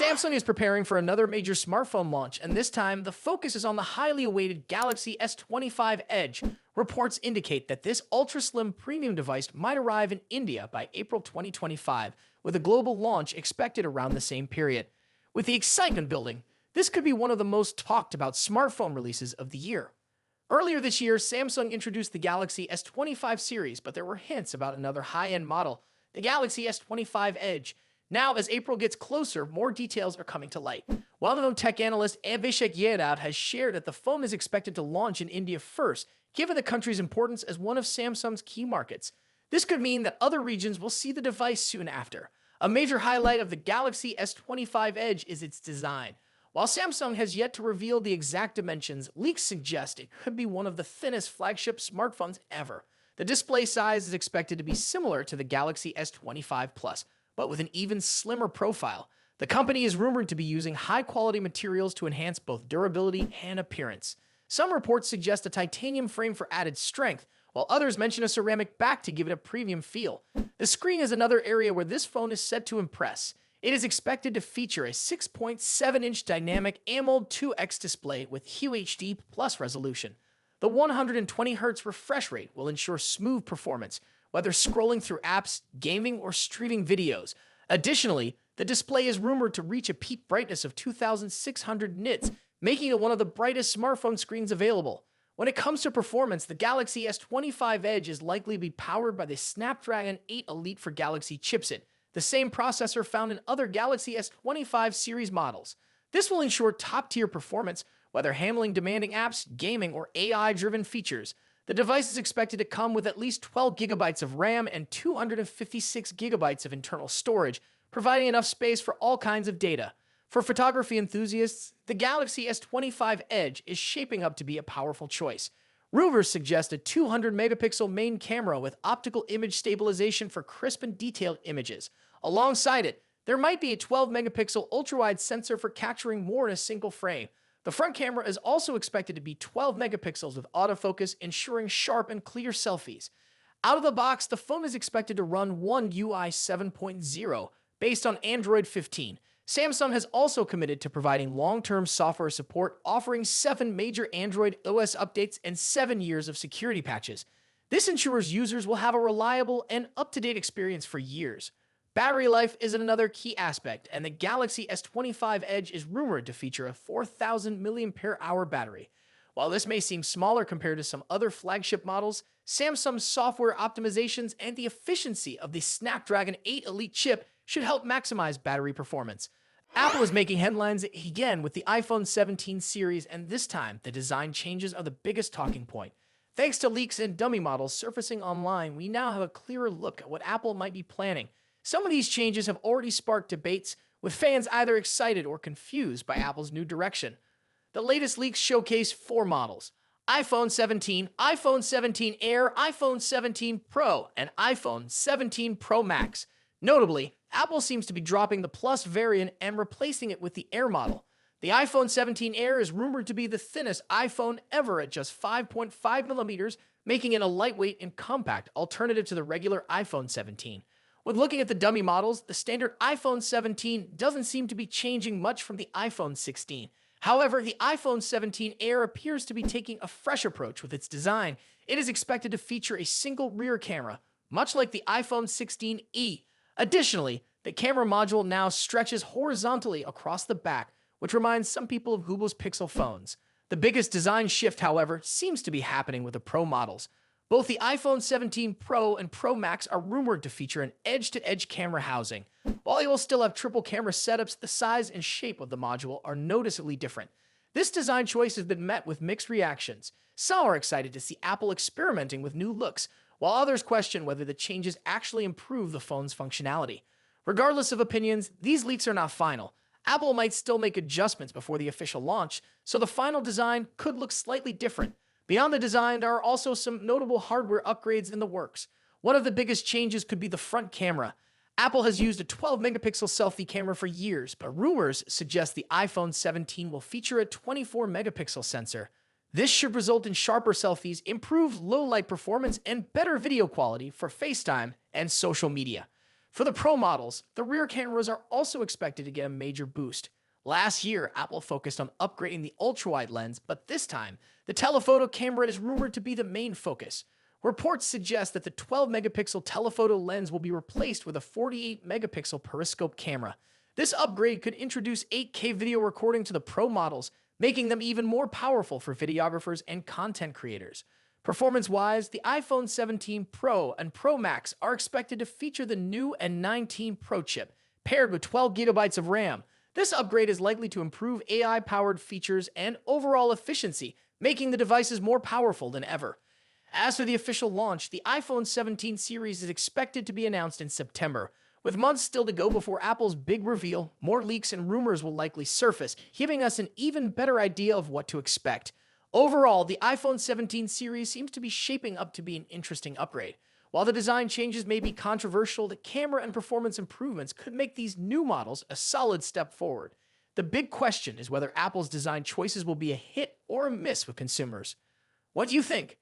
Samsung is preparing for another major smartphone launch, and this time the focus is on the highly awaited Galaxy S25 Edge. Reports indicate that this ultra-slim premium device might arrive in India by April 2025, with a global launch expected around the same period. With the excitement building, this could be one of the most talked about smartphone releases of the year. Earlier this year, Samsung introduced the Galaxy S25 series, but there were hints about another high-end model, the Galaxy S25 Edge. Now, as April gets closer, more details are coming to light. Well-known tech analyst Abhishek Yadav has shared that the phone is expected to launch in India first, given the country's importance as one of Samsung's key markets. This could mean that other regions will see the device soon after. A major highlight of the Galaxy S25 Edge is its design. While Samsung has yet to reveal the exact dimensions, leaks suggest it could be one of the thinnest flagship smartphones ever. The display size is expected to be similar to the Galaxy S25 Plus, but with an even slimmer profile. The company is rumored to be using high-quality materials to enhance both durability and appearance. Some reports suggest a titanium frame for added strength, while others mention a ceramic back to give it a premium feel. The screen is another area where this phone is set to impress. It is expected to feature a 6.7-inch dynamic AMOLED 2X display with QHD+ resolution. The 120Hz refresh rate will ensure smooth performance, whether scrolling through apps, gaming, or streaming videos. Additionally, the display is rumored to reach a peak brightness of 2,600 nits, making it one of the brightest smartphone screens available. When it comes to performance, the Galaxy S25 Edge is likely to be powered by the Snapdragon 8 Elite for Galaxy chipset, the same processor found in other Galaxy S25 series models. This will ensure top-tier performance, whether handling demanding apps, gaming, or AI-driven features. The device is expected to come with at least 12 GB of RAM and 256 GB of internal storage, providing enough space for all kinds of data. For photography enthusiasts, the Galaxy S25 Edge is shaping up to be a powerful choice. Rumors suggest a 200-megapixel main camera with optical image stabilization for crisp and detailed images. Alongside it, there might be a 12-megapixel ultra-wide sensor for capturing more in a single frame. The front camera is also expected to be 12 megapixels with autofocus, ensuring sharp and clear selfies. Out of the box, the phone is expected to run One UI 7.0, based on Android 15. Samsung has also committed to providing long-term software support, offering 7 major Android OS updates and 7 years of security patches. This ensures users will have a reliable and up-to-date experience for years. Battery life is another key aspect, and the Galaxy S25 Edge is rumored to feature a 4,000 mAh battery. While this may seem smaller compared to some other flagship models, Samsung's software optimizations and the efficiency of the Snapdragon 8 Elite chip should help maximize battery performance. Apple is making headlines again with the iPhone 17 series, and this time, the design changes are the biggest talking point. Thanks to leaks and dummy models surfacing online, we now have a clearer look at what Apple might be planning. Some of these changes have already sparked debates, with fans either excited or confused by Apple's new direction. The latest leaks showcase 4 models: iPhone 17, iPhone 17 Air, iPhone 17 Pro, and iPhone 17 Pro Max. Notably, Apple seems to be dropping the Plus variant and replacing it with the Air model. The iPhone 17 Air is rumored to be the thinnest iPhone ever at just 5.5 millimeters, making it a lightweight and compact alternative to the regular iPhone 17. When looking at the dummy models, the standard iPhone 17 doesn't seem to be changing much from the iPhone 16. However, the iPhone 17 Air appears to be taking a fresh approach with its design. It is expected to feature a single rear camera, much like the iPhone 16e. Additionally, the camera module now stretches horizontally across the back, which reminds some people of Google's Pixel phones. The biggest design shift, however, seems to be happening with the Pro models. Both the iPhone 17 Pro and Pro Max are rumored to feature an edge-to-edge camera housing. While they will still have triple camera setups, the size and shape of the module are noticeably different. This design choice has been met with mixed reactions. Some are excited to see Apple experimenting with new looks, while others question whether the changes actually improve the phone's functionality. Regardless of opinions, these leaks are not final. Apple might still make adjustments before the official launch, so the final design could look slightly different. Beyond the design, there are also some notable hardware upgrades in the works. One of the biggest changes could be the front camera. Apple has used a 12-megapixel selfie camera for years, but rumors suggest the iPhone 17 will feature a 24-megapixel sensor. This should result in sharper selfies, improved low-light performance, and better video quality for FaceTime and social media. For the Pro models, the rear cameras are also expected to get a major boost. Last year, Apple focused on upgrading the ultra-wide lens, but this time, the telephoto camera is rumored to be the main focus. Reports suggest that the 12-megapixel telephoto lens will be replaced with a 48-megapixel periscope camera. This upgrade could introduce 8K video recording to the Pro models, making them even more powerful for videographers and content creators. Performance-wise, the iPhone 17 Pro and Pro Max are expected to feature the new N19 Pro chip, paired with 12 gigabytes of RAM. This upgrade is likely to improve AI-powered features and overall efficiency, making the devices more powerful than ever. As for the official launch, the iPhone 17 series is expected to be announced in September. With months still to go before Apple's big reveal, more leaks and rumors will likely surface, giving us an even better idea of what to expect. Overall, the iPhone 17 series seems to be shaping up to be an interesting upgrade. While the design changes may be controversial, the camera and performance improvements could make these new models a solid step forward. The big question is whether Apple's design choices will be a hit or a miss with consumers. What do you think?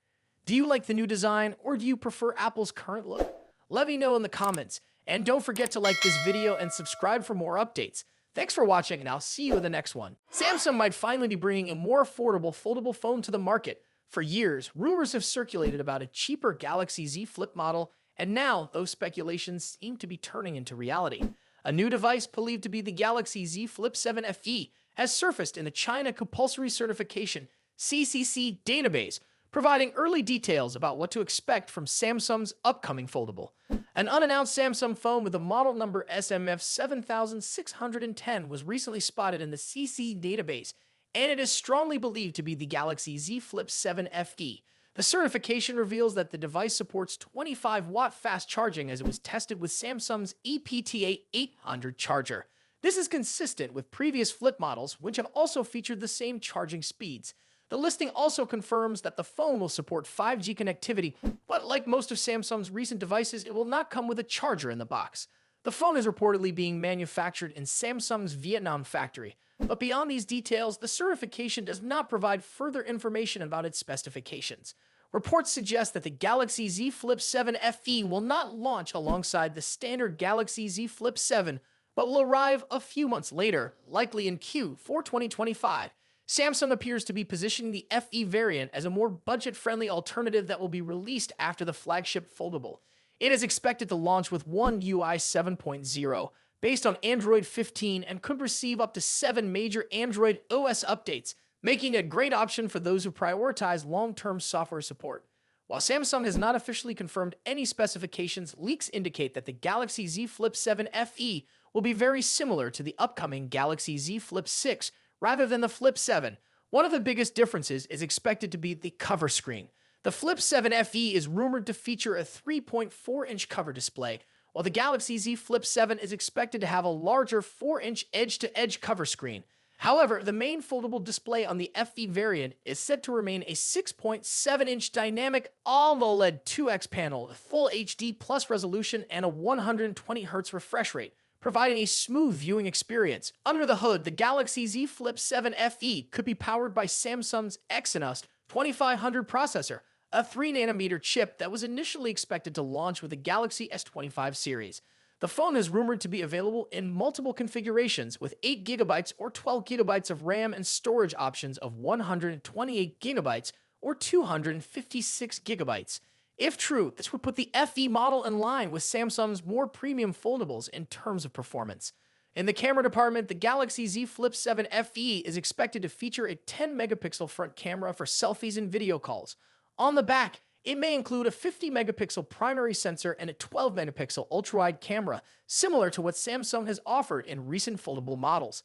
Do you like the new design, or do you prefer Apple's current look? Let me know in the comments, and don't forget to like this video and subscribe for more updates. Thanks for watching, and I'll see you in the next one. Samsung might finally be bringing a more affordable foldable phone to the market. For years, rumors have circulated about a cheaper Galaxy Z Flip model, and now those speculations seem to be turning into reality. A new device believed to be the Galaxy Z Flip 7 FE has surfaced in the China Compulsory Certification (CCC) database, providing early details about what to expect from Samsung's upcoming foldable. An unannounced Samsung phone with the model number SMF 7610 was recently spotted in the CC database, and it is strongly believed to be the Galaxy Z Flip 7 FE. The certification reveals that the device supports 25-watt fast charging as it was tested with Samsung's EPTA 800 charger. This is consistent with previous Flip models, which have also featured the same charging speeds. The listing also confirms that the phone will support 5G connectivity, but like most of Samsung's recent devices, it will not come with a charger in the box. The phone is reportedly being manufactured in Samsung's Vietnam factory, but beyond these details, the certification does not provide further information about its specifications. Reports suggest that the Galaxy Z Flip 7 FE will not launch alongside the standard Galaxy Z Flip 7, but will arrive a few months later, likely in Q4 2025. Samsung appears to be positioning the FE variant as a more budget-friendly alternative that will be released after the flagship foldable. It is expected to launch with One UI 7.0, based on Android 15, and could receive up to 7 major Android OS updates, making it a great option for those who prioritize long-term software support. While Samsung has not officially confirmed any specifications, leaks indicate that the Galaxy Z Flip 7 FE will be very similar to the upcoming Galaxy Z Flip 6, rather than the Flip 7. One of the biggest differences is expected to be the cover screen. The Flip 7 FE is rumored to feature a 3.4-inch cover display, while the Galaxy Z Flip 7 is expected to have a larger 4-inch edge-to-edge cover screen. However, the main foldable display on the FE variant is said to remain a 6.7-inch dynamic AMOLED 2X panel with full HD plus resolution and a 120Hz refresh rate, providing a smooth viewing experience. Under the hood, the Galaxy Z Flip 7 FE could be powered by Samsung's Exynos 2500 processor, a 3nm chip that was initially expected to launch with the Galaxy S25 series. The phone is rumored to be available in multiple configurations with 8GB or 12GB of RAM and storage options of 128GB or 256GB. If true, this would put the FE model in line with Samsung's more premium foldables in terms of performance. In the camera department, the Galaxy Z Flip 7 FE is expected to feature a 10-megapixel front camera for selfies and video calls. On the back, it may include a 50-megapixel primary sensor and a 12-megapixel ultra-wide camera, similar to what Samsung has offered in recent foldable models.